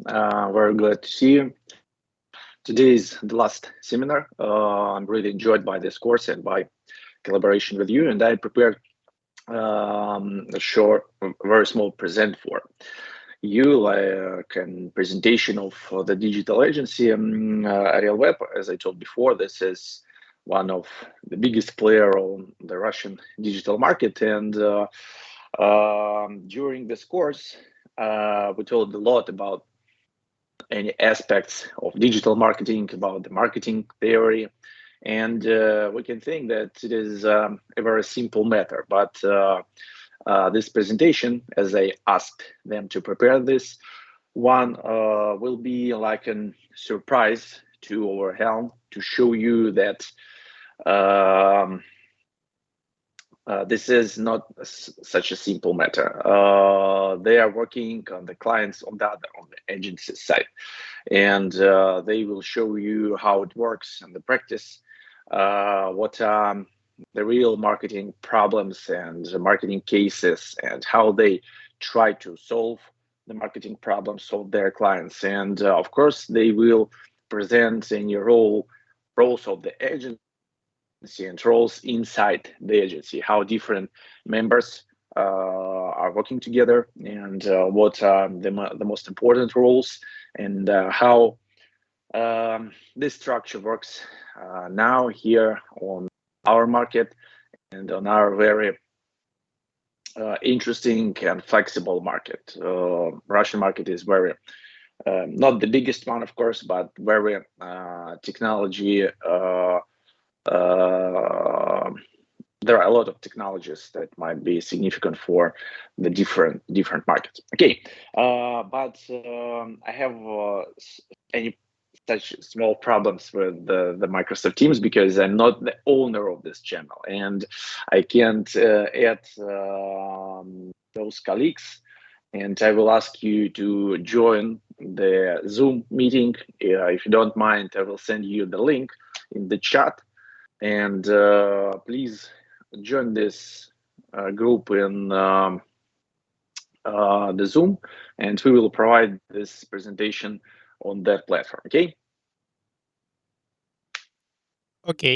Very glad to see you. Today is the last seminar. I'm really enjoyed by this course and by collaboration with you. And I prepared a short, very small present for you, like a presentation of the digital agency, Real Web. As I told before, this is one of the biggest player on the Russian digital market. And during this course, we told a lot about any aspects of digital marketing, about the marketing theory. And we can think that it is a very simple matter. But this presentation, as I asked them to prepare this one, will be like a surprise to our helm to show you that this is not such a simple matter. They are working on the clients on the agency side, and they will show you how it works in the practice, what the real marketing problems and the marketing cases, and how they try to solve the marketing problems of their clients. And of course, they will present any roles of the agency and roles inside the agency, how different members are working together, and what are the most important roles, and how this structure works now here on our market and on our very interesting and flexible market. Russian market is very not the biggest one, of course, but very technology. There are a lot of technologies that might be significant for the different markets. Okay, but I have any such small problems with the Microsoft Teams because I'm not the owner of this channel, and I can't add those colleagues. And I will ask you to join the Zoom meeting. If you don't mind, I will send you the link in the chat. And please join this group in the Zoom, and we will provide this presentation on that platform. Okay. Okay.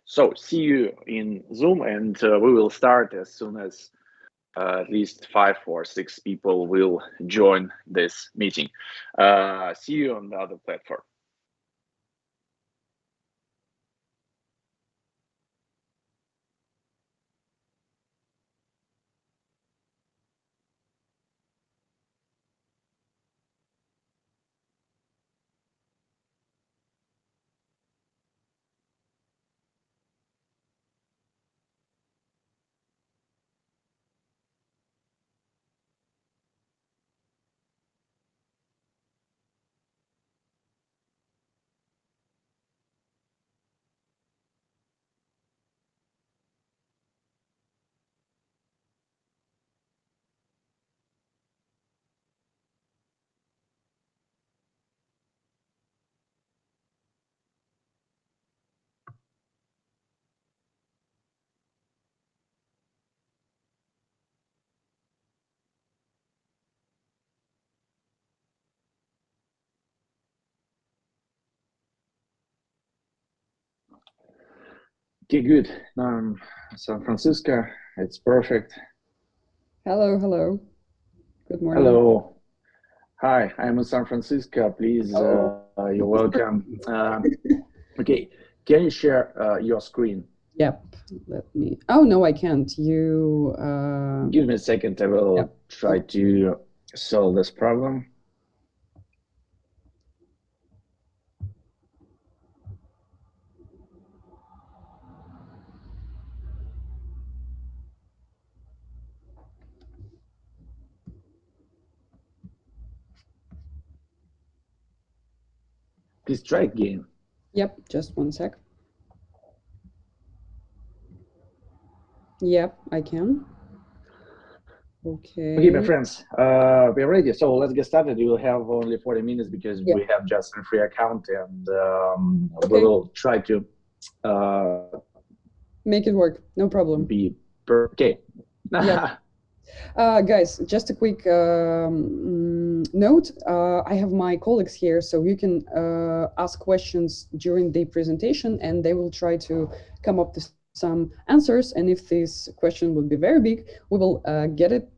So see you in Zoom, and we will start as soon as at least 5 or 6 people will join this meeting. See you on the other platform. Okay, good. Now I'm San Francisco. It's perfect. Hello. Good morning. Hello. Hi, I'm in San Francisco. Please, you're welcome. Okay, can you share your screen? Yep. Let me. Oh no, I can't. You. Give me a second. I will try to solve this problem. Please try again. Yep, just one sec. Yep, I can. Okay. Okay, my friends, we're ready. So let's get started. You will have only 40 minutes because we have just a free account, and we will try to make it work. No problem. Be okay. Yeah. Guys, just a quick note. I have my colleagues here, so you can ask questions during the presentation, and they will try to come up with some answers. And if this question will be very big, we will get it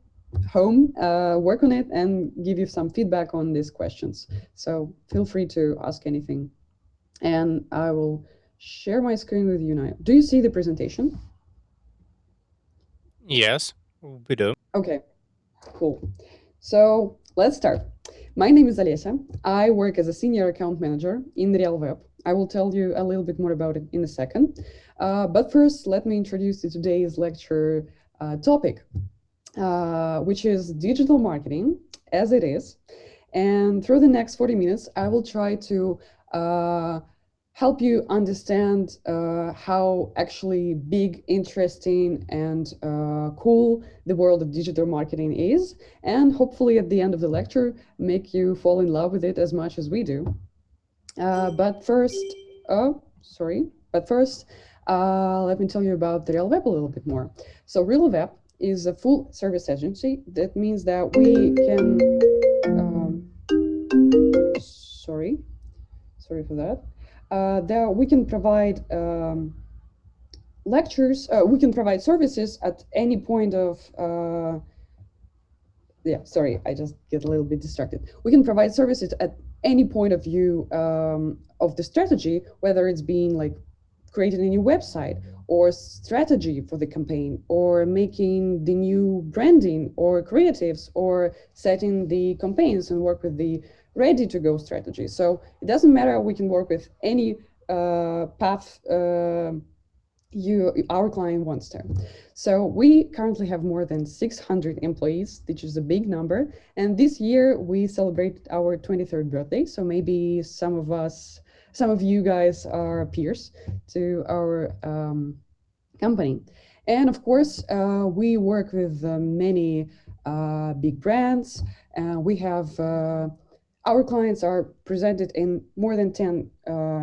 home, work on it, and give you some feedback on these questions. So feel free to ask anything. And I will share my screen with you now. Do you see the presentation? Yes, we do. Okay, cool. So let's start. My name is Alessia. I work as a senior account manager in Real Web. I will tell you a little bit more about it in a second. But first, let me introduce you to today's lecture topic, which is digital marketing as it is. And through the next 40 minutes, I will try to help you understand how actually big, interesting, and cool the world of digital marketing is, and hopefully at the end of the lecture, make you fall in love with it as much as we do. But first, let me tell you about the Real Web a little bit more. So Real Web is a full service agency. That means that we can, sorry for that. That we can provide lectures, we can provide services at any point of, sorry, I just get a little bit distracted. We can provide services at any point of view of the strategy, whether it's being like creating a new website or strategy for the campaign, or making the new branding or creatives, or setting the campaigns and work with the ready to go strategy. So it doesn't matter, we can work with any path our client wants to. So we currently have more than 600 employees, which is a big number. And this year we celebrate our 23rd birthday. So maybe some of you guys are peers to our company. And of course, we work with many big brands. We have our clients are presented in more than 10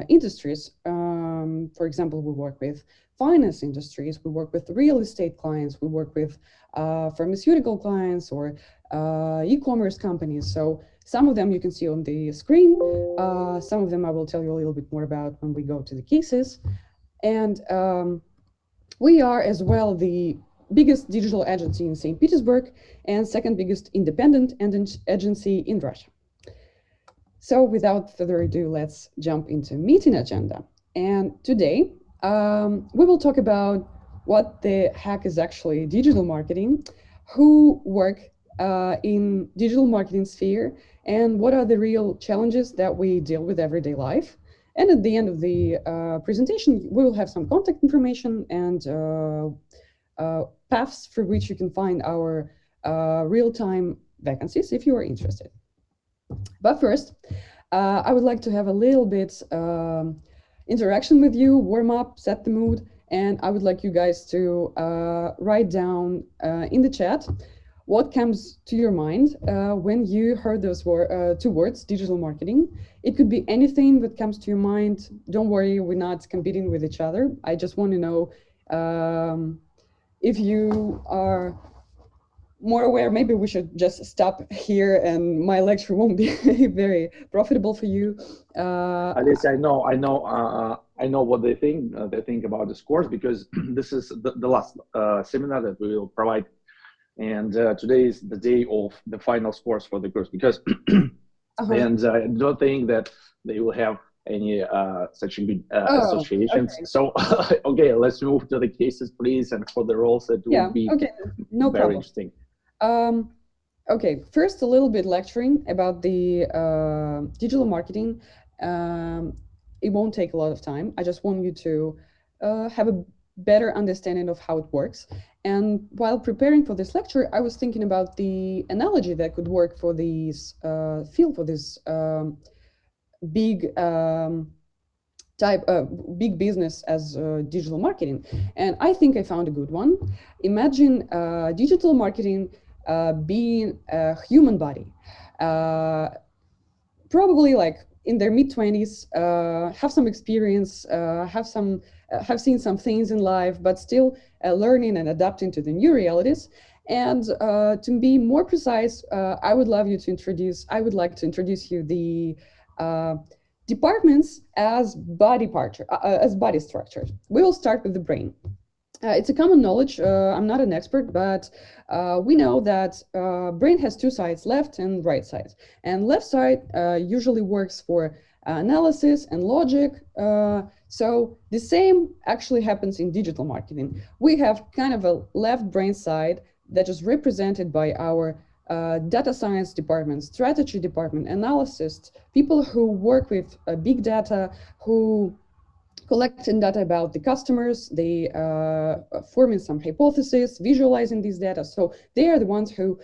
industries. For example, we work with finance industries, we work with real estate clients, we work with pharmaceutical clients or e-commerce companies. So some of them you can see on the screen. Some of them I will tell you a little bit more about when we go to the cases. And we are as well the biggest digital agency in St. Petersburg and second biggest independent agency in Russia. So without further ado, let's jump into meeting agenda. And today, we will talk about what the heck is actually digital marketing, who work in digital marketing sphere, and what are the real challenges that we deal with everyday life. And at the end of the presentation, we will have some contact information and paths for which you can find our real-time vacancies if you are interested. But first, I would like to have a little bit interaction with you, warm up, set the mood, and I would like you guys to write down in the chat what comes to your mind when you heard those two words, digital marketing. It could be anything that comes to your mind. Don't worry, we're not competing with each other. I just want to know if you are more aware, maybe we should just stop here and my lecture won't be very profitable for you. Alicia, I know what they think. They think about this course because this is the last seminar that we will provide. And today is the day of the final scores for the course because, and I don't think that they will have any such good associations. Okay. So, okay, let's move to the cases, please. And for the roles, it will be no very problem. Interesting. Okay, first a little bit lecturing about the digital marketing. It won't take a lot of time. I just want you to have a better understanding of how it works. And while preparing for this lecture, I was thinking about the analogy that could work for this field, for this big big business as digital marketing. And I think I found a good one. Imagine digital marketing being a human body, probably like in their mid-20s, have some experience, have seen some things in life, but still learning and adapting to the new realities. And to be more precise, I would like to introduce you the uh, departments as as body structures. We will start with the brain. It's a common knowledge. I'm not an expert, but we know that brain has two sides, left and right sides. And left side usually works for analysis and logic. So the same actually happens in digital marketing. We have kind of a left brain side that is represented by our data science department, strategy department, analysts, people who work with big data, who collecting data about the customers, they forming some hypotheses, visualizing these data. So they are the ones who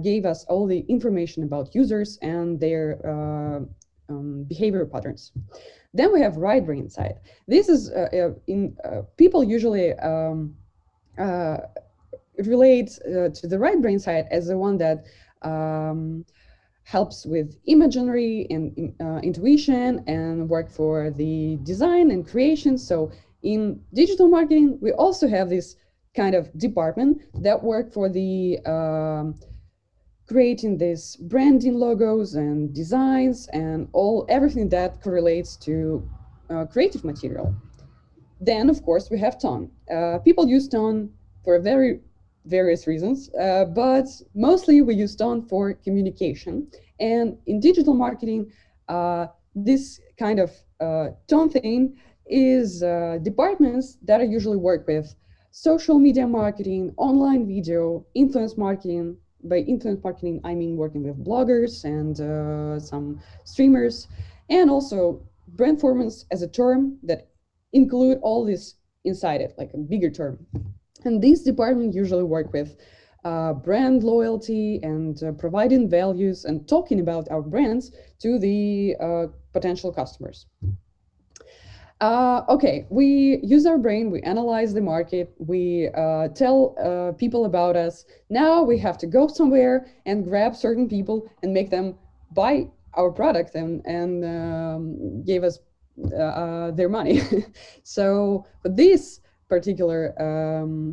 gave us all the information about users and their behavior patterns. Then we have right brain side. This is people usually relate to the right brain side as the one that helps with imagery and intuition and work for the design and creation. So in digital marketing, we also have this kind of department that work for the creating these branding logos and designs and everything that correlates to creative material. Then, of course, we have tone. People use tone for various reasons, but mostly we use tone for communication. And in digital marketing, this kind of tone thing is departments that I usually work with social media marketing, online video, influence marketing. By influence marketing, I mean working with bloggers and some streamers, and also brand performance as a term that include all this inside it, like a bigger term. And these departments usually work with brand loyalty and providing values and talking about our brands to the potential customers. Okay, we use our brain, we analyze the market, we tell people about us. Now we have to go somewhere and grab certain people and make them buy our product and give us their money. So for these particular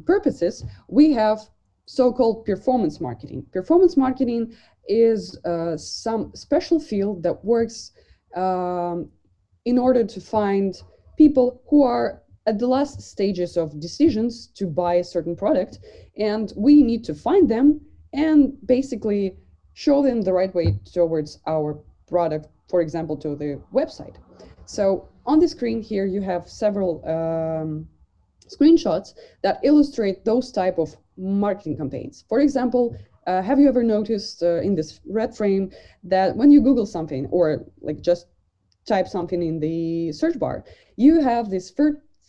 purposes, we have so-called performance marketing. Performance marketing is some special field that works in order to find people who are at the last stages of decisions to buy a certain product, and we need to find them and basically show them the right way towards our product, for example, to the website. So on the screen here, you have several screenshots that illustrate those type of marketing campaigns. For example, have you ever noticed in this red frame that when you Google something or like just type something in the search bar, you have these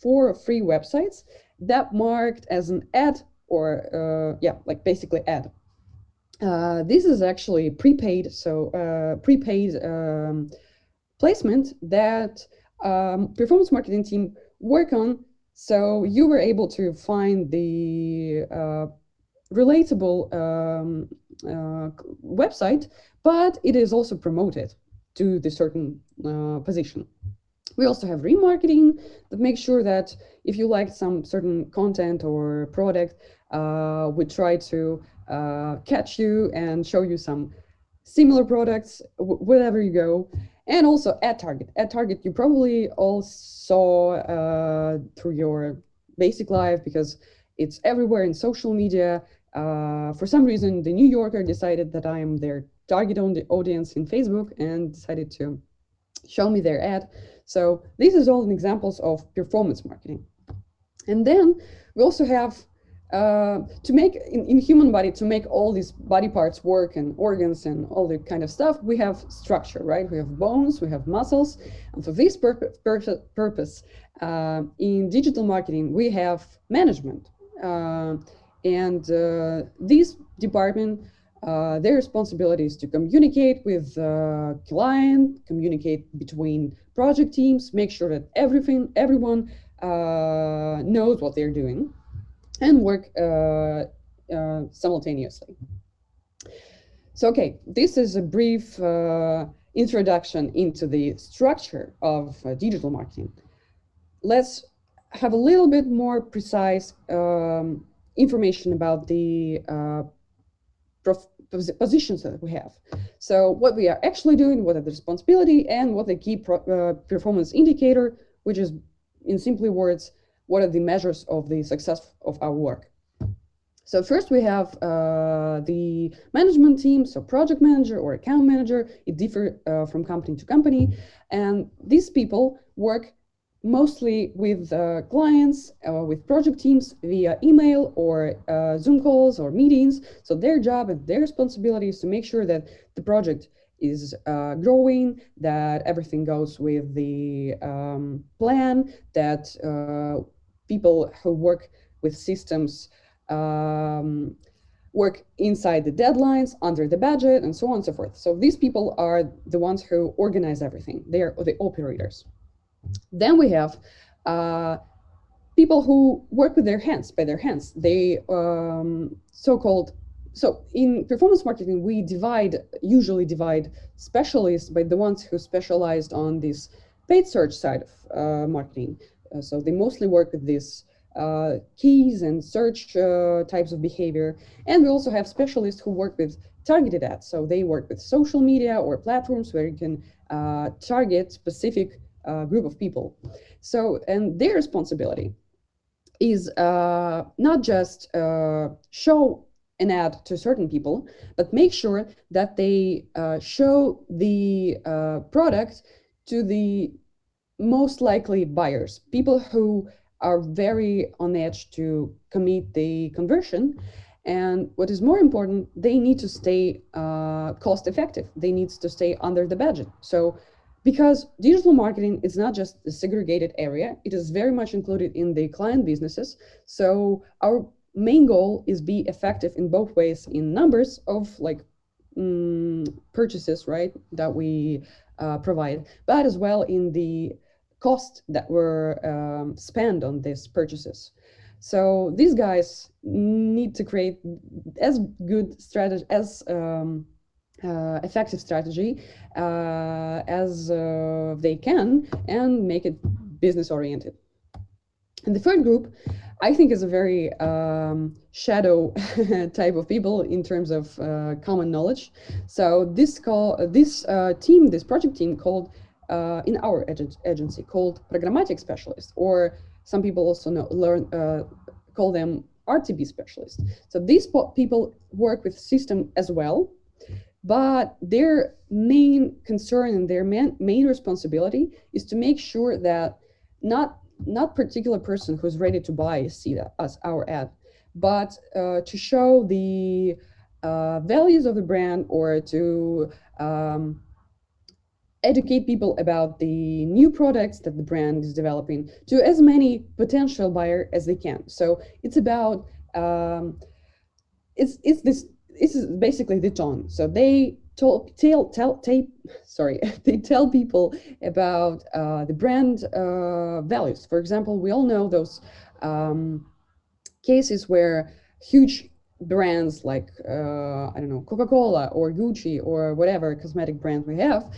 four free websites that marked as an ad or like basically ad. This is actually prepaid, so prepaid placement that performance marketing team work on. So you were able to find the relatable website, but it is also promoted to the certain position. We also have remarketing that makes sure that if you like some certain content or product, we try to catch you and show you some similar products wherever you go. And also ad target. Ad target you probably all saw through your basic life because it's everywhere in social media. For some reason, the New Yorker decided that I am their target audience in Facebook and decided to show me their ad. So this is all examples of performance marketing. And then we also have to make in human body, to make all these body parts work and organs and all the kind of stuff, we have structure, right? We have bones, we have muscles, and for this purpose in digital marketing we have management, and this department, their responsibility is to communicate with client, communicate between project teams, make sure that everyone knows what they're doing, and work simultaneously. So, okay, this is a brief introduction into the structure of digital marketing. Let's have a little bit more precise information about the positions that we have. So what we are actually doing, what are the responsibility, and what the key performance indicator, which is, in simple words, what are the measures of the success of our work. So first we have the management team, so project manager or account manager. It differs from company to company. And these people work mostly with clients, with project teams via email or Zoom calls or meetings. So their job and their responsibility is to make sure that the project is growing, that everything goes with the plan, that people who work with systems work inside the deadlines, under the budget, and so on and so forth. So these people are the ones who organize everything. They are the operators. Then we have people who work with their hands, by their hands. They so-called, so in performance marketing, we usually divide specialists by the ones who specialized on this paid search side of marketing. So they mostly work with this keys and search types of behavior. And we also have specialists who work with targeted ads. So they work with social media or platforms where you can target specific group of people. So, and their responsibility is not just show an ad to certain people, but make sure that they show the product to the most likely buyers, people who are very on edge to commit the conversion. And what is more important, they need to stay cost effective. They need to stay under the budget. So because digital marketing is not just a segregated area, it is very much included in the client businesses. So our main goal is be effective in both ways, in numbers of like purchases, right, that we provide, but as well in the cost that were spent on these purchases. So these guys need to create as good strategy, as effective strategy as they can, and make it business oriented. And the third group, I think, is a very shadow type of people in terms of common knowledge. So this team, this project team called in our agency called programmatic specialists, or some people also call them RTB specialists. So these people work with system as well, but their main concern and their main responsibility is to make sure that not particular person who's ready to buy see that as our ad, but to show the values of the brand, or to educate people about the new products that the brand is developing to as many potential buyer as they can. So it's about this is basically the tone. So they they tell people about the brand values. For example, we all know those cases where huge brands like I don't know, Coca-Cola or Gucci or whatever cosmetic brand we have,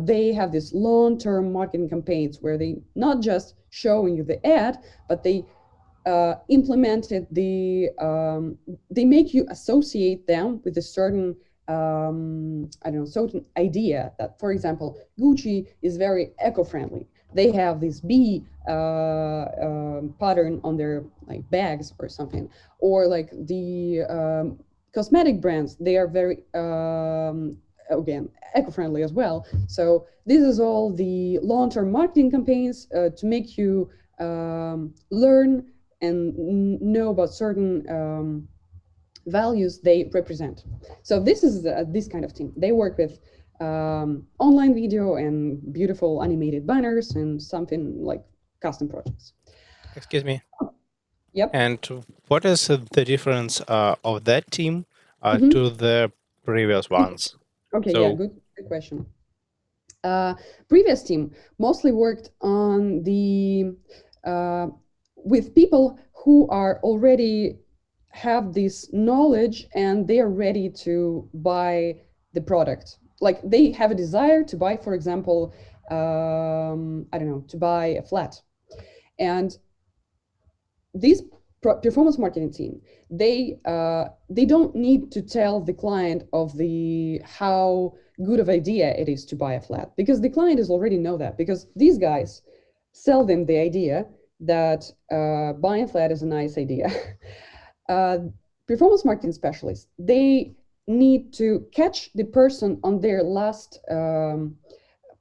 they have this long-term marketing campaigns where they not just showing you the ad, but they implemented they make you associate them with a certain I don't know, certain idea that, for example, Gucci is very eco-friendly. They have this bee pattern on their like bags or something, or like the cosmetic brands, they are very again eco-friendly as well. So this is all the long-term marketing campaigns to make you learn and know about certain values they represent. So this is this kind of team. They work with online video and beautiful animated banners and something like custom projects. Excuse me. Yep. And what is the difference of that team to the previous ones? Okay, So, yeah, good question. Previous team mostly worked on the with people who are already have this knowledge and they are ready to buy the product. Like they have a desire to buy, for example, I don't know, to buy a flat. And these performance marketing team, they don't need to tell the client of the how good of idea it is to buy a flat, because the client is already know that, because these guys sell them the idea that buying a flat is a nice idea. Performance marketing specialists, they need to catch the person on their last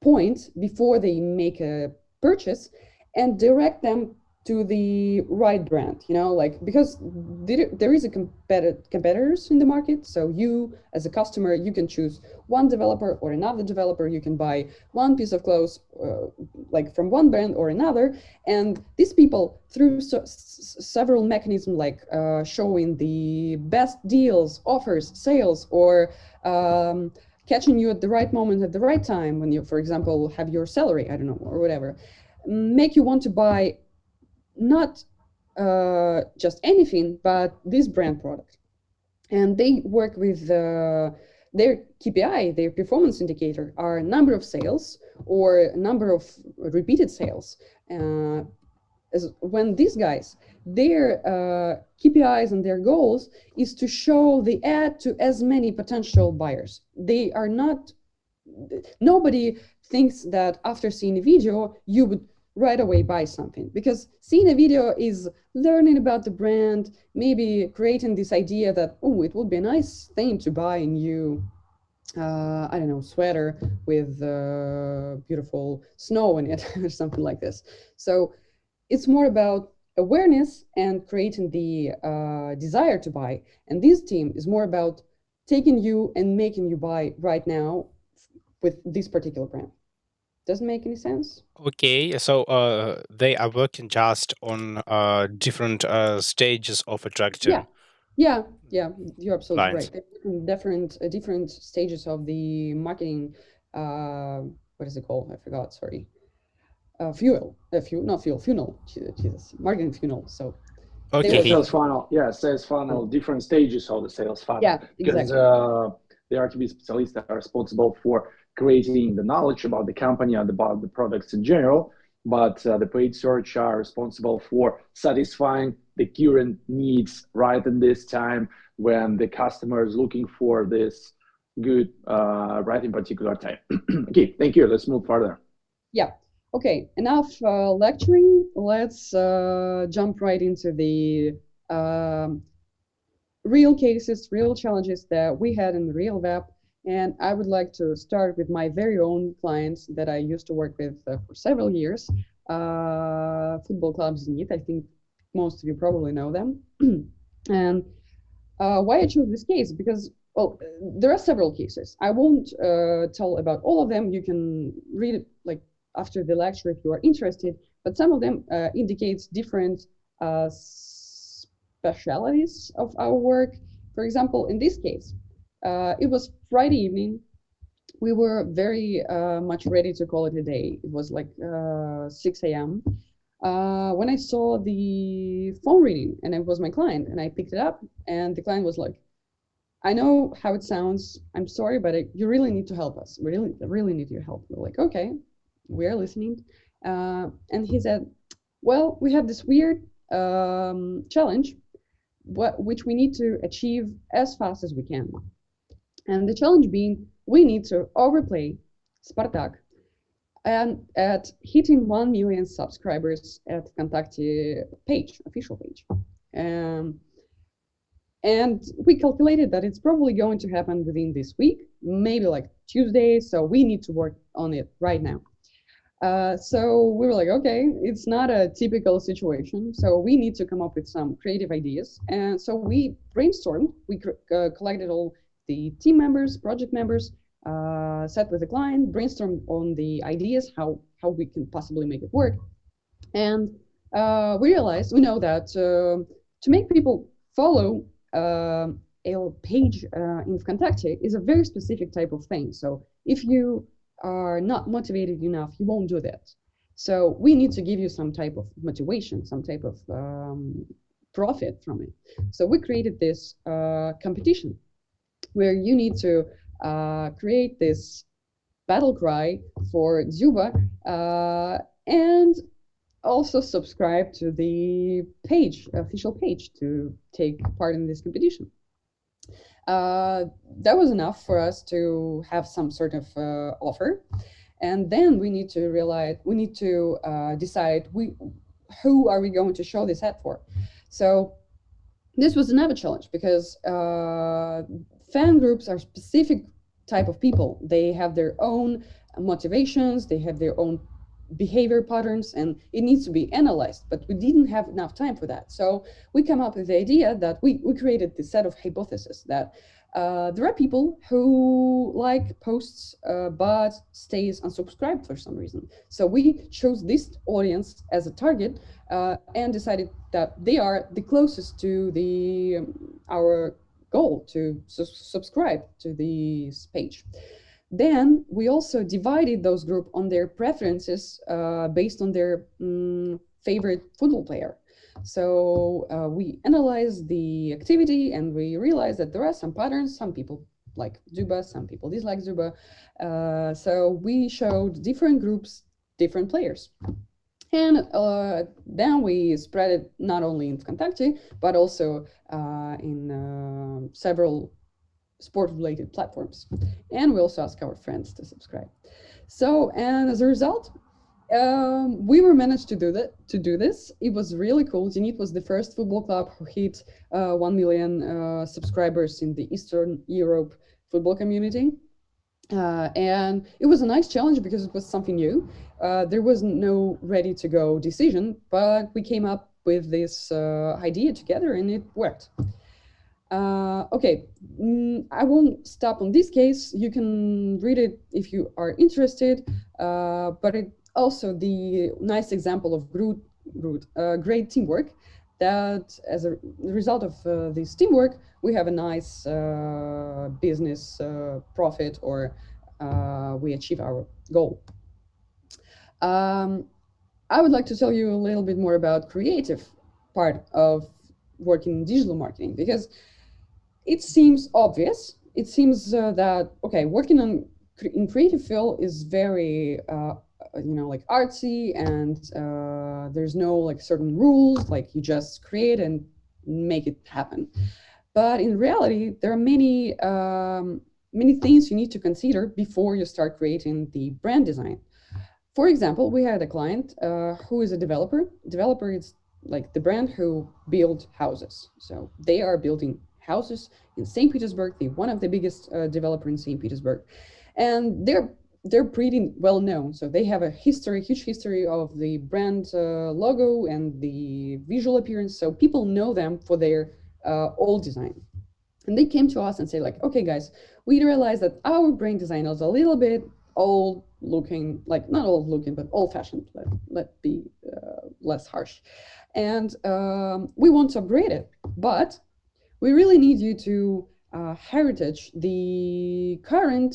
point before they make a purchase and direct them to the right brand, like, because there is a competitors in the market. So you as a customer, you can choose one developer or another developer. You can buy one piece of clothes like from one brand or another, and these people, through several mechanisms, like showing the best deals, offers, sales, or catching you at the right moment at the right time when you, for example, have your salary, I don't know, or whatever, make you want to buy not just anything, but this brand product. And they work with their KPI, their performance indicator, are number of sales or number of repeated sales. When these guys, their KPIs and their goals is to show the ad to as many potential buyers. They are not, nobody thinks that after seeing a video, you would right away buy something, because seeing a video is learning about the brand, maybe creating this idea that, oh, it would be a nice thing to buy a new, I don't know, sweater with beautiful snow in it or something like this. So it's more about awareness and creating the desire to buy. And this team is more about taking you and making you buy right now with this particular brand. Doesn't make any sense? Okay, so they are working just on different stages of attracting. Yeah, you're absolutely Clients. right. They're different stages of the marketing. What is it called? I forgot. Sorry. Funnel. Jesus, marketing funnel. So Okay. Sales funnel. Yeah, sales funnel. Different stages of the sales funnel. Yeah, Because exactly. the RTB specialists are responsible for creating the knowledge about the company and about the products in general. But the paid search are responsible for satisfying the current needs right in this time when the customer is looking for this good right in particular time. Okay, thank you. Let's move further. Yeah. Okay, enough lecturing. Let's jump right into the real cases, real challenges that we had in the real web. And I would like to start with my very own clients that I used to work with for several years. Football club Zenit. I think most of you probably know them. And why I chose this case? Because, well, there are several cases. I won't tell about all of them. You can read it like after the lecture if you are interested. But some of them indicates different specialities of our work. For example, in this case, it was Friday evening. We were very much ready to call it a day. It was like 6 a.m. When I saw the phone ringing, and it was my client, and I picked it up, and the client was like, I know how it sounds. I'm sorry, but you really need to help us. We really need your help. We're like, okay, we're listening. And he said, well, we have this weird challenge, which we need to achieve as fast as we can. And the challenge being, we need to overplay Spartak and at hitting 1 million subscribers at Vkontakte page, official page. And we calculated that it's probably going to happen within this week, maybe like Tuesday. So we need to work on it right now. So we were like, okay, it's not a typical situation. So we need to come up with some creative ideas. And so we brainstormed, we collected all the team members, project members, sat with the client, brainstormed on the ideas, how we can possibly make it work. And we realized, we know that to make people follow a page in Vkontakte is a very specific type of thing. So if you are not motivated enough, you won't do that. So we need to give you some type of motivation, some type of profit from it. So we created this competition where you need to create this battle cry for Dzuba, and also subscribe to the official page, to take part in this competition. That was enough for us to have some sort of offer. And then we need to decide who are we going to show this ad for. So this was another challenge, because fan groups are specific type of people. They have their own motivations, they have their own behavior patterns, and it needs to be analyzed, but we didn't have enough time for that. So we come up with the idea that we created this set of hypotheses that there are people who like posts but stays unsubscribed for some reason. So we chose this audience as a target and decided that they are the closest to our goal to subscribe to this page. Then we also divided those groups on their preferences based on their favorite football player. So we analyzed the activity and we realized that there are some patterns. Some people like Zuba, some people dislike Zuba. So we showed different groups, different players. And then we spread it not only in Vkontakte, but also in several sport-related platforms. And we also ask our friends to subscribe. So, and as a result, we were managed to do this. It was really cool. Zenit was the first football club who hit 1 million subscribers in the Eastern Europe football community. And it was a nice challenge because it was something new. There was no ready-to-go decision, but we came up with this idea together and it worked. Okay, I won't stop on this case. You can read it if you are interested, but it also the nice example of great teamwork, that as a result of this teamwork, we have a nice business profit, or we achieve our goal. I would like to tell you a little bit more about creative part of working in digital marketing, because it seems obvious. It seems that, okay, working in creative field is very, like artsy, and there's no like certain rules, like you just create and make it happen. But in reality, there are many things you need to consider before you start creating the brand design. For example, we had a client who is a developer. Developer is like the brand who build houses. So they are building houses in St. Petersburg. They're one of the biggest developer in St. Petersburg, and they're pretty well known. So they have a huge history of the brand logo and the visual appearance. So people know them for their old design. And they came to us and say like, okay, guys, we realized that our brand design is a little bit old looking, like not old looking, but old fashioned. Let's be less harsh. And we want to upgrade it, but we really need you to heritage the current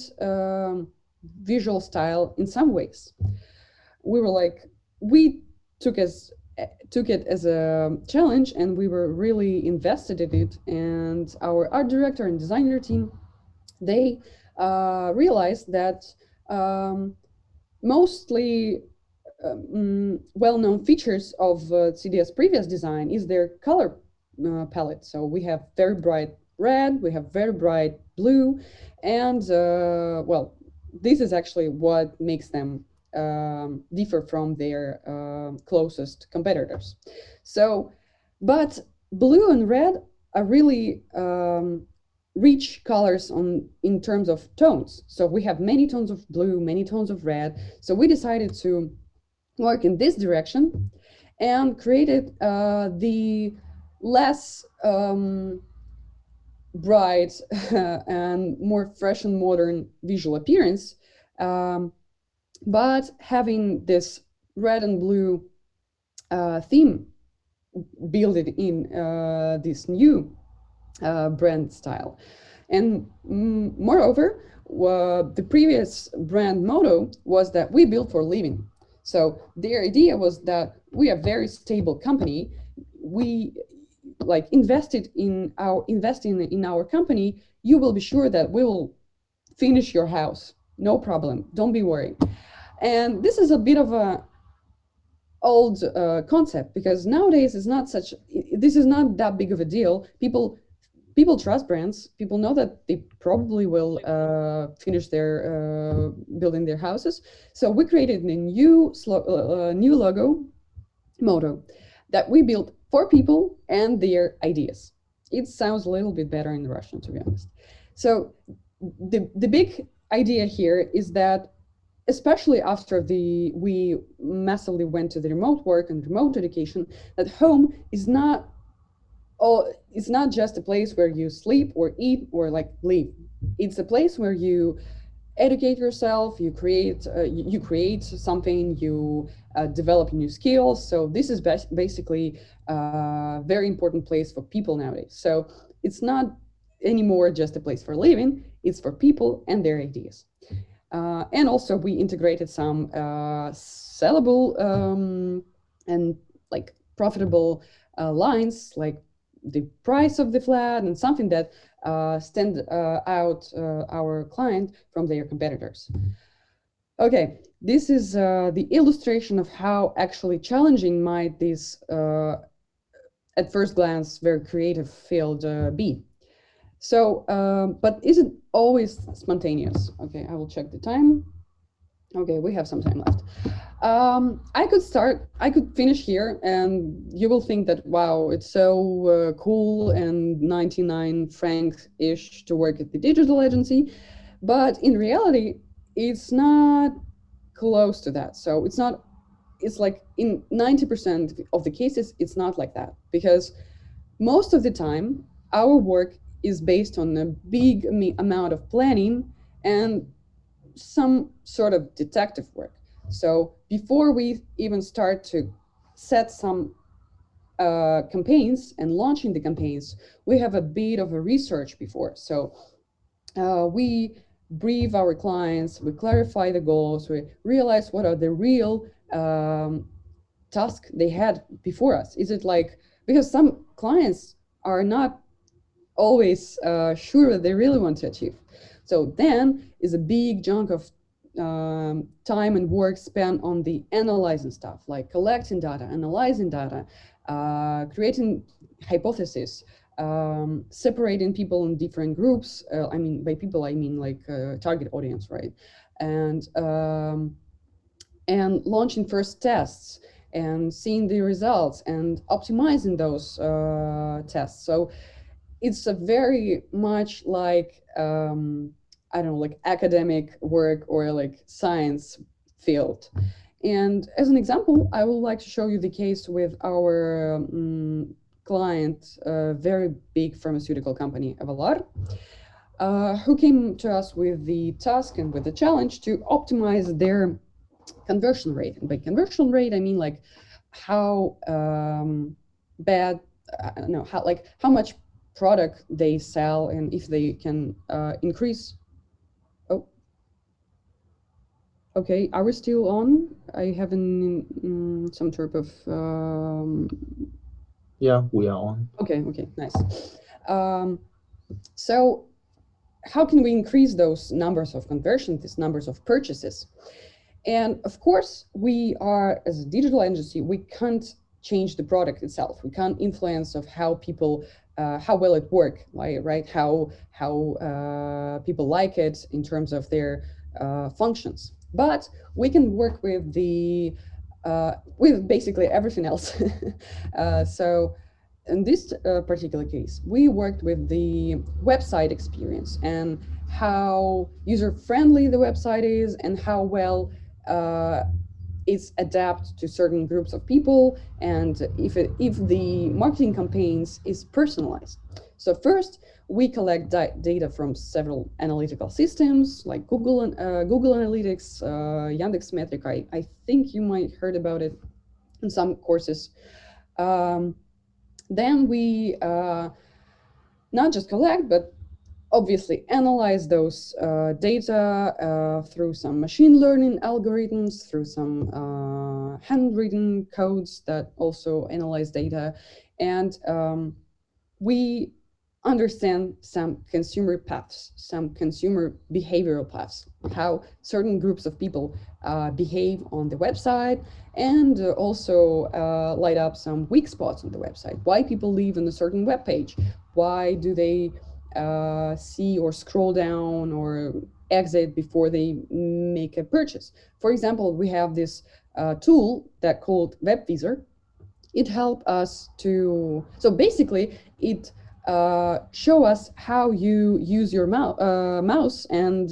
visual style in some ways. We were like, we took it as a challenge, and we were really invested in it. And our art director and designer team, they realized that mostly well-known features of CDS previous design is their color palette. So we have very bright red, we have very bright blue, and well, this is actually what makes them differ from their closest competitors. So, but blue and red are really rich colors in terms of tones. So we have many tones of blue, many tones of red. So we decided to work in this direction and created the less bright and more fresh and modern visual appearance, but having this red and blue theme built in this new brand style. And moreover, the previous brand motto was that we build for living. So their idea was that we are a very stable company. We like investing in our company. You will be sure that we will finish your house, no problem. Don't be worried. And this is a bit of a old concept, because nowadays it's not such, this is not that big of a deal. People trust brands. People know that they probably will finish their building their houses. So we created a new logo motto that we built for people and their ideas. It sounds a little bit better in Russian, to be honest. So the big idea here is that, especially after we massively went to the remote work and remote education, that home is not it's not just a place where you sleep or eat or like live. It's a place where you educate yourself, you create something, you develop new skills. So this is basically a very important place for people nowadays. So it's not anymore just a place for living, it's for people and their ideas. And also we integrated some sellable and like profitable lines, like the price of the flat and something that stand out our client from their competitors. Okay, this is the illustration of how actually challenging might this, at first glance, very creative field be. So, but is it always spontaneous? Okay, I will check the time. Okay, we have some time left. I could finish here and you will think that, wow, it's so cool and 99 francs-ish to work at the digital agency. But in reality, it's not close to that. So it's like in 90% of the cases, it's not like that, because most of the time, our work is based on a big amount of planning and some sort of detective work. So before we even start to set some campaigns and launching the campaigns, we have a bit of a research before. So we brief our clients, we clarify the goals, we realize what are the real tasks they had before us. Is it like, because some clients are not always sure what they really want to achieve. So then is a big chunk of time and work spent on the analyzing stuff, like collecting data, analyzing data, creating hypotheses, separating people in different groups. I mean, by people, I mean like target audience, right? And launching first tests and seeing the results and optimizing those tests. So it's a very much like I don't know, like academic work or like science field. And as an example, I would like to show you the case with our client, a very big pharmaceutical company, Avalar, who came to us with the task and with the challenge to optimize their conversion rate. And by conversion rate, I mean like how bad, I don't know, how much product they sell and if they can increase. Oh, okay, are we still on? I have some sort of Yeah, we are on. Okay, nice. So how can we increase those numbers of conversions, these numbers of purchases? And of course, we are, as a digital agency, we can't change the product itself. We can't influence of how people, how well it works, right? How people like it in terms of their functions. But we can work with with basically everything else. So in this particular case, we worked with the website experience and how user-friendly the website is and how well it's adapt to certain groups of people, and if the marketing campaigns is personalized. So first, we collect data from several analytical systems like Google Analytics, Yandex Metric. I think you might heard about it in some courses. Then we not just collect, but obviously analyze those data through some machine learning algorithms, through some handwritten codes that also analyze data. And we understand some consumer paths, some consumer behavioral paths, how certain groups of people behave on the website, and also light up some weak spots on the website. Why people leave on a certain web page? Why do they see or scroll down or exit before they make a purchase? For example, we have this tool that called WebVisor. It helped us to, so basically it show us how you use your mouse and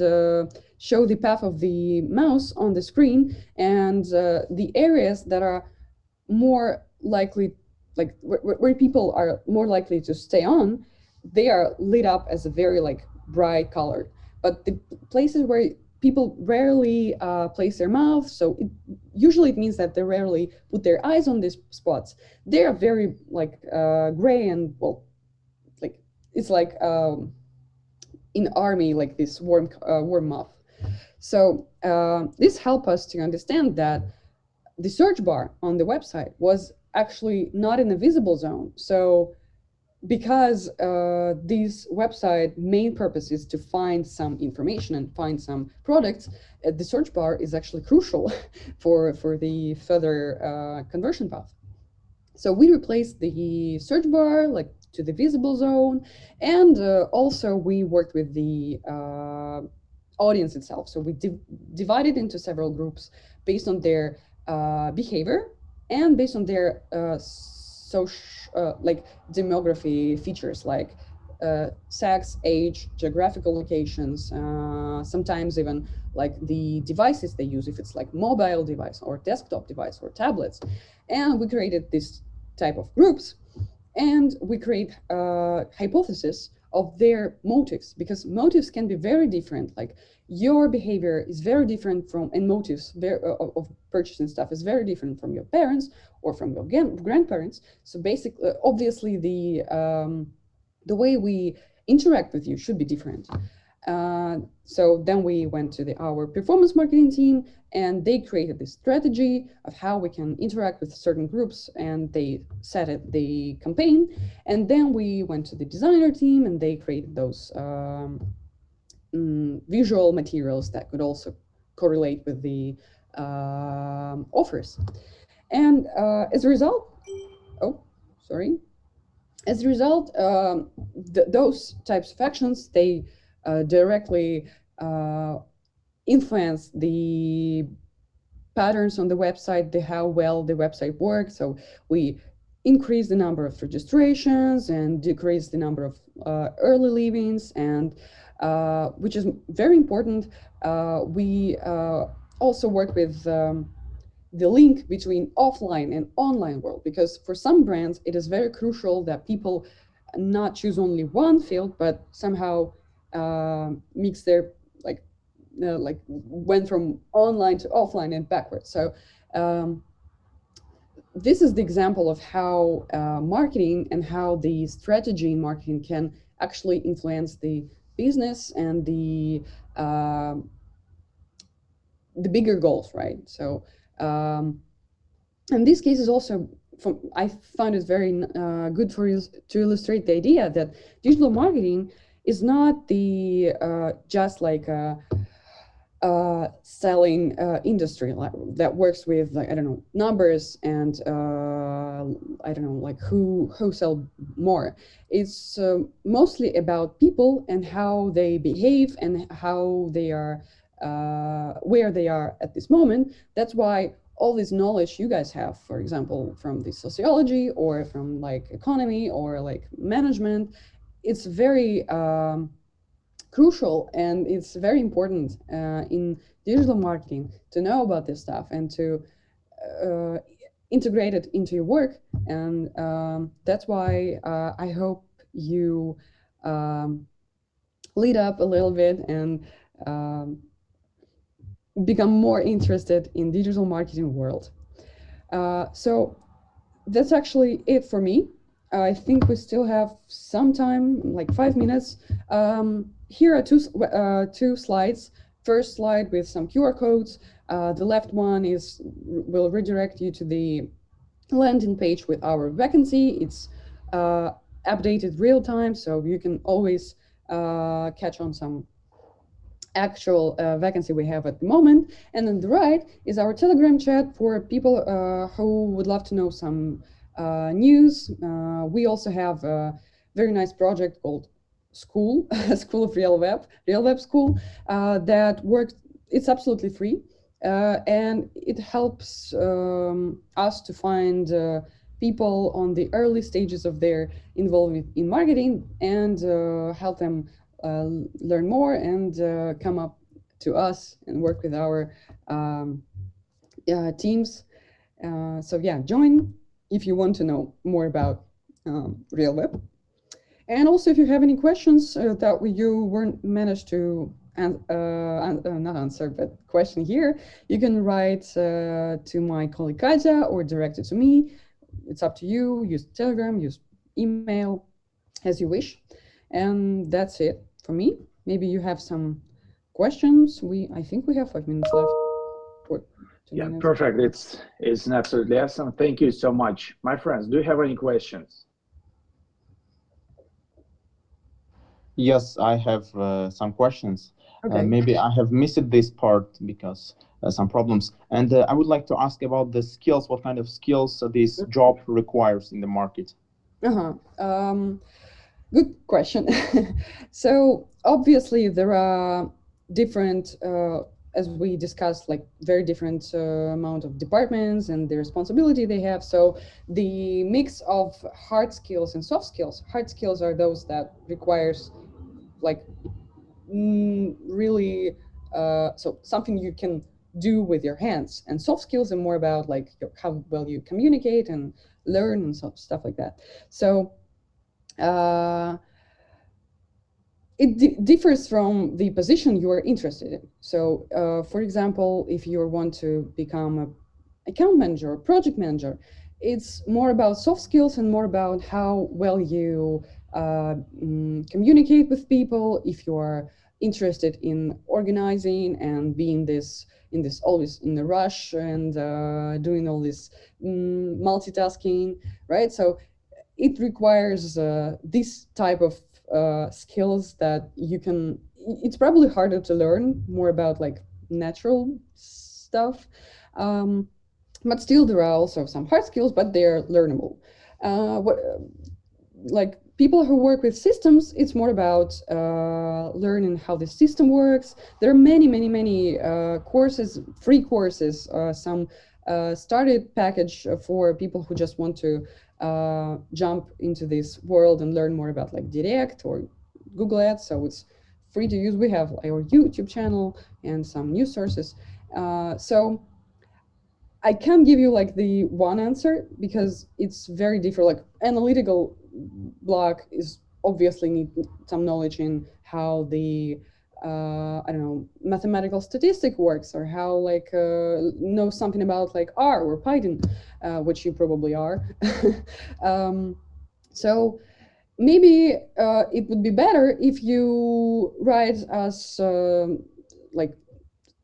show the path of the mouse on the screen, and the areas that are more likely, like where people are more likely to stay on, they are lit up as a very like bright color. But the places where people rarely place their mouth, so usually it means that they rarely put their eyes on these spots, they are very like gray and, well, like it's like in army, like this Warmup. So this helped us to understand that the search bar on the website was actually not in a visible zone. So because this website main purpose is to find some information and find some products, the search bar is actually crucial for the further conversion path. So we replaced the search bar like to the visible zone, and also we worked with the audience itself. So we divided into several groups based on their behavior and based on their social, like demography features, like sex, age, geographical locations, sometimes even like the devices they use, if it's like mobile device or desktop device or tablets. And we created this type of groups, and we create hypothesis of their motives, because motives can be very different. Like your behavior is very different from, and motives of purchasing stuff is very different from your parents or from your grandparents. So basically, obviously, the way we interact with you should be different. So then we went to our performance marketing team, and they created this strategy of how we can interact with certain groups, and they set it, the campaign. And then we went to the designer team, and they created those visual materials that could also correlate with the offers. And as a result, as a result, those types of actions, they directly influence the patterns on the website, how well the website works. So we increase the number of registrations and decrease the number of early leavings, and which is very important. We also work with the link between offline and online world, because for some brands it is very crucial that people not choose only one field, but somehow mix their like went from online to offline and backwards. So this is the example of how marketing and how the strategy in marketing can actually influence the business and the bigger goals, right? So and this case is also, I found it very good to illustrate the idea that digital marketing is not the just like selling industry that works with, like, I don't know, numbers and I don't know, like who sell more. It's mostly about people and how they behave and how they are where they are at this moment. That's why all this knowledge you guys have, for example, from the sociology or from like economy or like management, it's very crucial, and it's very important in digital marketing to know about this stuff and to integrate it into your work. And that's why I hope you lead up a little bit and become more interested in digital marketing world. So that's actually it for me. I think we still have some time, like 5 minutes. Here are two slides. First slide with some QR codes. The left one will redirect you to the landing page with our vacancy. It's updated real time, so you can always catch on some actual vacancy we have at the moment. And on the right is our Telegram chat for people who would love to know some news. We also have a very nice project called School, School of Real Web School, that works. It's absolutely free, and it helps us to find people on the early stages of their involvement in marketing and help them learn more and come up to us and work with our teams. So yeah, join if you want to know more about Real Web. And also, if you have any questions that you weren't managed to not answer, but question here, you can write to my colleague Kaja or direct it to me. It's up to you. Use Telegram, use email, as you wish. And that's it for me. Maybe you have some questions. I think we have 5 minutes left. Yeah, perfect. It's absolutely awesome. Thank you so much. My friends, do you have any questions? Yes, I have some questions. Okay. Maybe I have missed this part because some problems. And I would like to ask about the skills. What kind of skills this job requires in the market? Good question. So obviously there are different, as we discussed, like very different amount of departments and the responsibility they have. So the mix of hard skills and soft skills. Hard skills are those that requires like really so something you can do with your hands, and soft skills are more about like how well you communicate and learn and stuff like that. So it differs from the position you are interested in. So for example, if you want to become an account manager or project manager, it's more about soft skills and more about how well you communicate with people. If you are interested in organizing and being always in the rush and doing all this multitasking, right? So it requires this type of skills that you can. It's probably harder to learn, more about like natural stuff. But still, there are also some hard skills, but they're learnable. Like people who work with systems, it's more about learning how the system works. There are many courses, free courses, some started package for people who just want to jump into this world and learn more about like Direct or Google Ads. So it's free to use. We have our YouTube channel and some news sources. So I can't give you like the one answer because it's very different. Like analytical block is obviously need some knowledge in how the I don't know, mathematical statistic works, or how like know something about like R or Python, which you probably are. So maybe it would be better if you write us like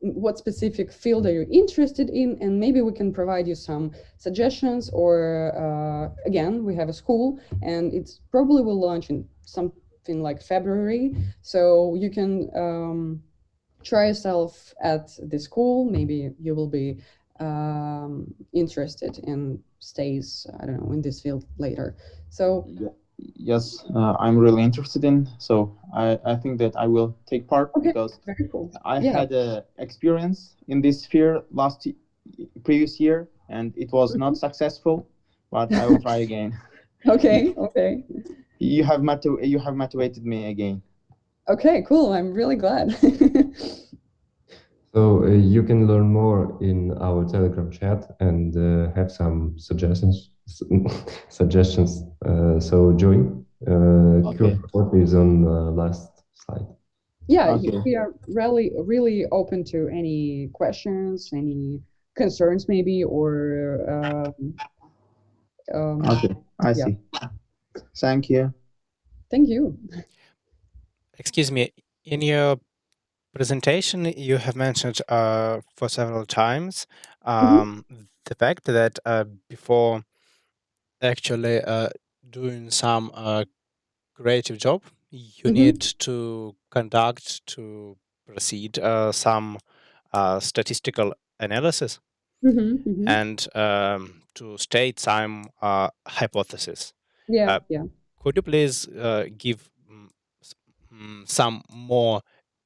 what specific field are you interested in, and maybe we can provide you some suggestions. Or again, we have a school and it's probably will launch in something like February, so you can try yourself at the school. Maybe you will be interested and stays, I don't know, in this field later. So yes, I'm really interested in. So I think that I will take part because very cool. I had a experience in this sphere previous year, and it was not successful. But I will try again. Okay. You have motivated me again. Okay, cool. I'm really glad. So you can learn more in our Telegram chat and have some suggestions. So join. QR code is on last slide. Yeah, we are really open to any questions, any concerns, maybe, or. Okay, I see. Thank you. Thank you. Excuse me, in your presentation, you have mentioned for several times the fact that before actually doing some creative job, you Mhm. need to conduct, to proceed some statistical analysis and to state some hypothesis. Yeah, yeah. Could you please give some more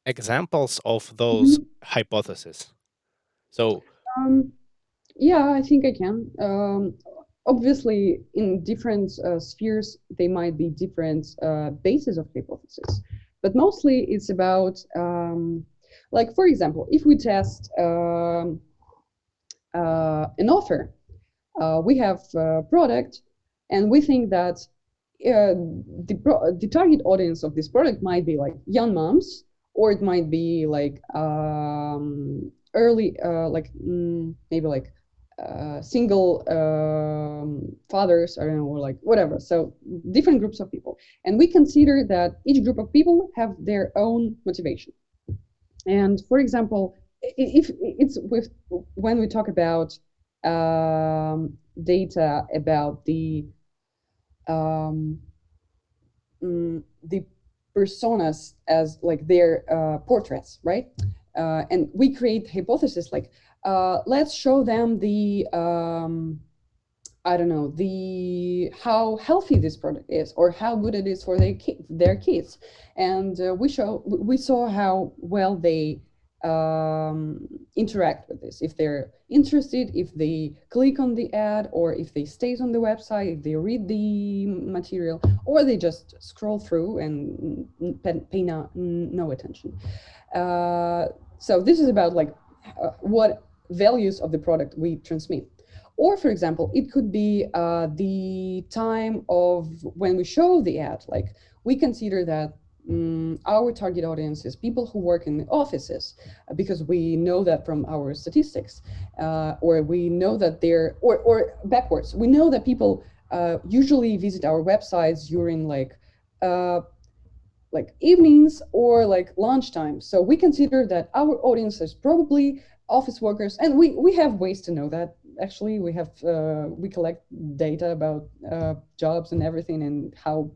examples of those hypotheses? So, Yeah, I think I can. Obviously, in different spheres, they might be different bases of hypothesis, but mostly it's about, like, for example, if we test an offer, we have a product, and we think that the target audience of this product might be like young moms, or it might be like early, maybe like single fathers, I don't know, or like whatever. So different groups of people, and we consider that each group of people have their own motivation. And for example, if it's with when we talk about data about um, the personas as like their portraits, right? And we create hypotheses like, let's show them the I don't know, how healthy this product is, or how good it is for their kids, and we saw how well they interact with this. If they're interested, if they click on the ad, or if they stays on the website, if they read the material, or they just scroll through and pay no attention. So this is about like what values of the product we transmit. Or, for example, it could be the time of when we show the ad. Like, we consider that our target audience is people who work in the offices, because we know that from our statistics, or we know that they're, or backwards, we know that people usually visit our websites during like evenings or like lunchtime. So we consider that our audience is probably office workers, and we have ways to know that. Actually, we collect data about jobs and everything, and how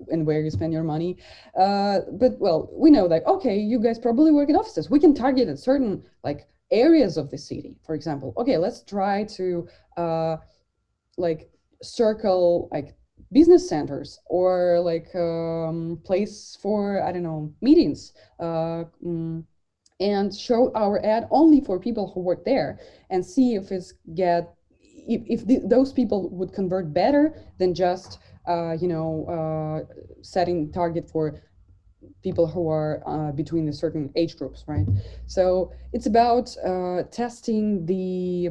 and where you spend your money. But well, we know that, okay, you guys probably work in offices. We can target at certain like areas of the city. For example, okay, let's try to like circle like business centers, or like place for, I don't know, meetings, and show our ad only for people who work there, and see if those people would convert better than just setting target for people who are between the certain age groups, right? So it's about testing the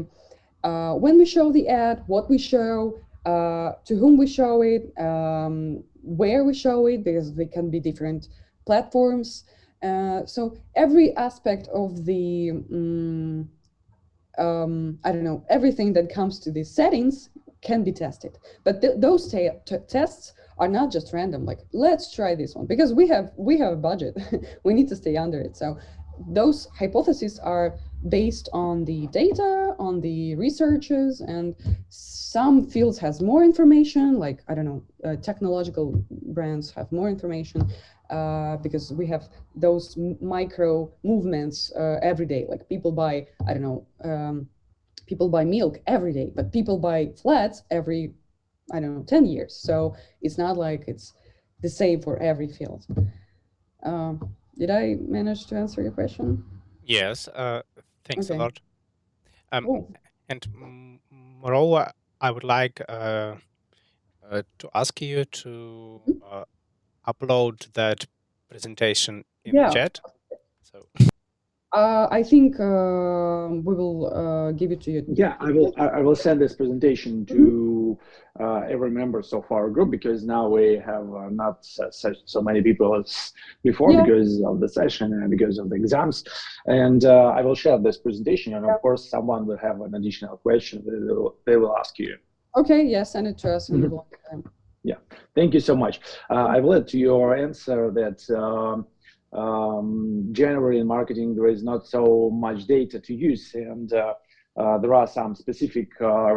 when we show the ad, what we show, to whom we show it, where we show it, because they can be different platforms. So every aspect of the, I don't know, everything that comes to these settings can be tested. But those tests are not just random, like, let's try this one, because we have a budget. We need to stay under it. So those hypotheses are based on the data, on the researches, and some fields has more information, like, I don't know, technological brands have more information, because we have those micro movements every day. Like, people buy, I don't know, people buy milk every day, but people buy flats every, I don't know, 10 years. So it's not like it's the same for every field. Did I manage to answer your question? yes, thanks a Okay. lot. Cool. And moreover, I would like to ask you to upload that presentation in the Yeah. chat. So I think we will give it to you. Yeah, I will send this presentation to every member of our group, because now we have not so many people as before, Yeah. because of the session and because of the exams. And I will share this presentation, and of course, someone will have an additional question they will ask you. Okay. Yeah. Send it to us. And we'll Yeah. Thank you so much. I will add to your answer that generally in marketing there is not so much data to use, and there are some specific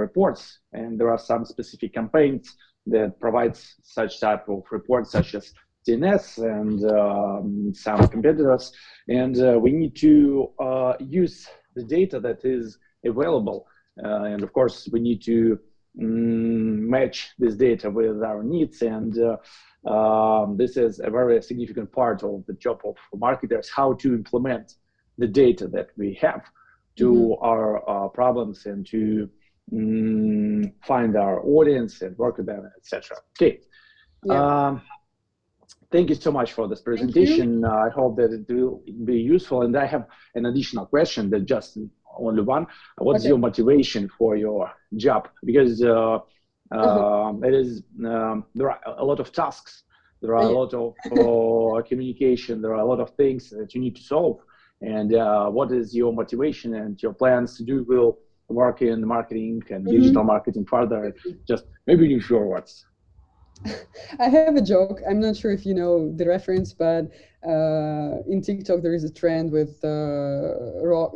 reports, and there are some specific campaigns that provides such type of reports, such as TNS and some competitors, and we need to use the data that is available, and of course we need to match this data with our needs, and this is a very significant part of the job of marketers, how to implement the data that we have to our problems and to find our audience and work with them, etc. Okay. Yeah. Thank you so much for this presentation. I hope that it will be useful. And I have an additional question, that just only one. What's your motivation for your job? Because it is there are a lot of tasks, there are a lot of communication, there are a lot of things that you need to solve. And what is your motivation and your plans to do? Will work in marketing and digital marketing further? Just maybe in short words. I have a joke. I'm not sure if you know the reference, but in TikTok there is a trend with rock.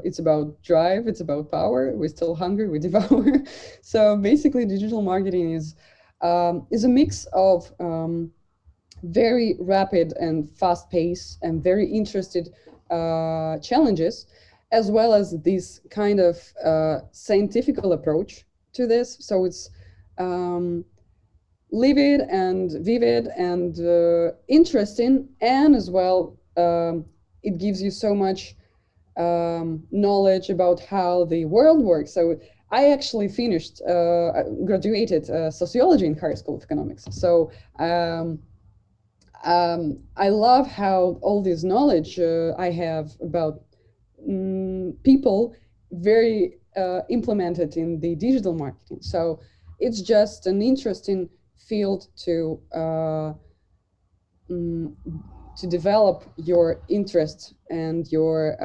It's about drive, it's about power. We're still hungry, we devour. So basically, digital marketing is a mix of very rapid and fast pace and very interested challenges, as well as this kind of scientific approach to this. So it's livid and vivid and interesting, and as well it gives you so much knowledge about how the world works. So I actually graduated sociology in Higher School of Economics. So I love how all this knowledge I have about people very implemented in the digital marketing. So it's just an interesting field to develop your interests and your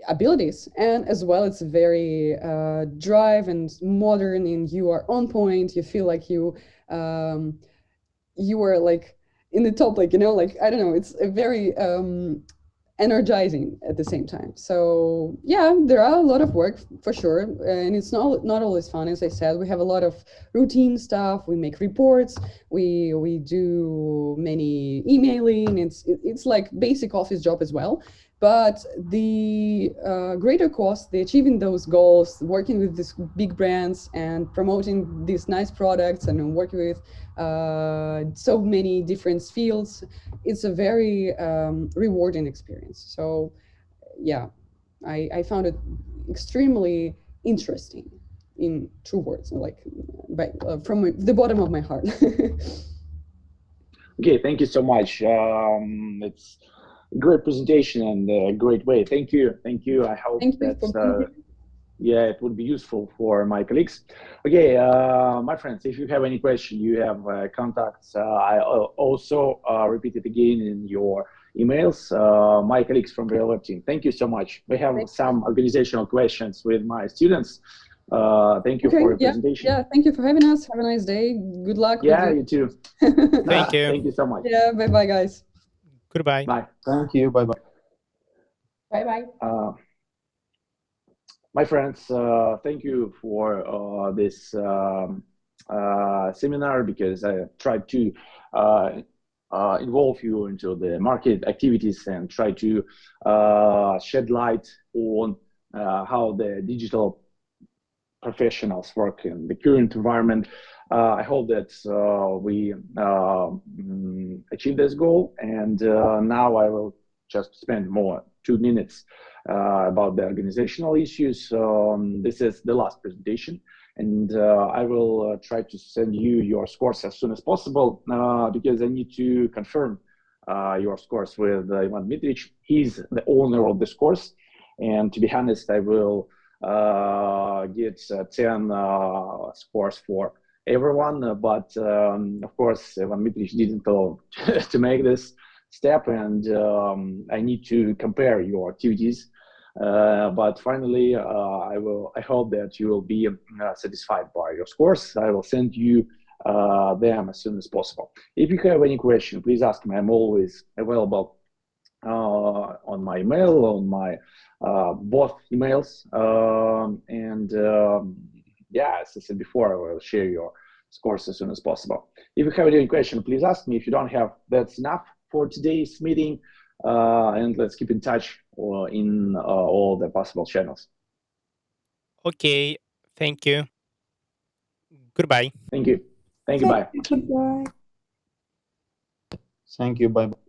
abilities, and as well it's very drive and modern, and you are on point. You feel like you are like in the top, like, you know, like, I don't know, it's a very energizing at the same time. So yeah, there are a lot of work for sure, and it's not always fun. As I said, we have a lot of routine stuff. We make reports, we do many emailing. It's like basic office job as well. But the greater cost, the achieving those goals, working with these big brands and promoting these nice products and working with so many different fields, it's a very rewarding experience. So yeah, I found it extremely interesting, in true words, like from the bottom of my heart. Okay, thank you so much. It's a great presentation and a great way. Thank you. I hope that yeah, it would be useful for my colleagues. Okay, my friends, if you have any question, you have contacts. I also repeat it again in your emails. My colleagues from the Web team, thank you so much. We have some organizational questions with my students. Thank you for your presentation. Yeah, thank you for having us. Have a nice day. Good luck. Yeah, you too. Thank you. Thank you so much. Yeah, bye-bye, guys. Goodbye. Bye. Thank you. Bye-bye. Bye-bye. My friends, thank you for this seminar, because I tried to involve you into the market activities and try to shed light on how the digital professionals work in the current environment. I hope that we achieve this goal, and now I will just spend more 2 minutes about the organizational issues. This is the last presentation, and I will try to send you your scores as soon as possible, because I need to confirm your scores with Ivan Dmitrich. He's the owner of this course, and to be honest, I will get 10 scores for everyone, but of course Ivan Dmitrich didn't know to make this step, and I need to compare your activities, but finally I hope that you will be satisfied by your scores. I will send you them as soon as possible. If you have any question, please ask me. I'm always available on my email, on my both emails, and yeah, as I said before, I will share your scores as soon as possible. If you have any question, please ask me. If you don't have, that's enough for today's meeting. And let's keep in touch in all the possible channels. Okay, thank you. Goodbye. Thank you. Thank you. Bye. Goodbye. Thank you. Bye.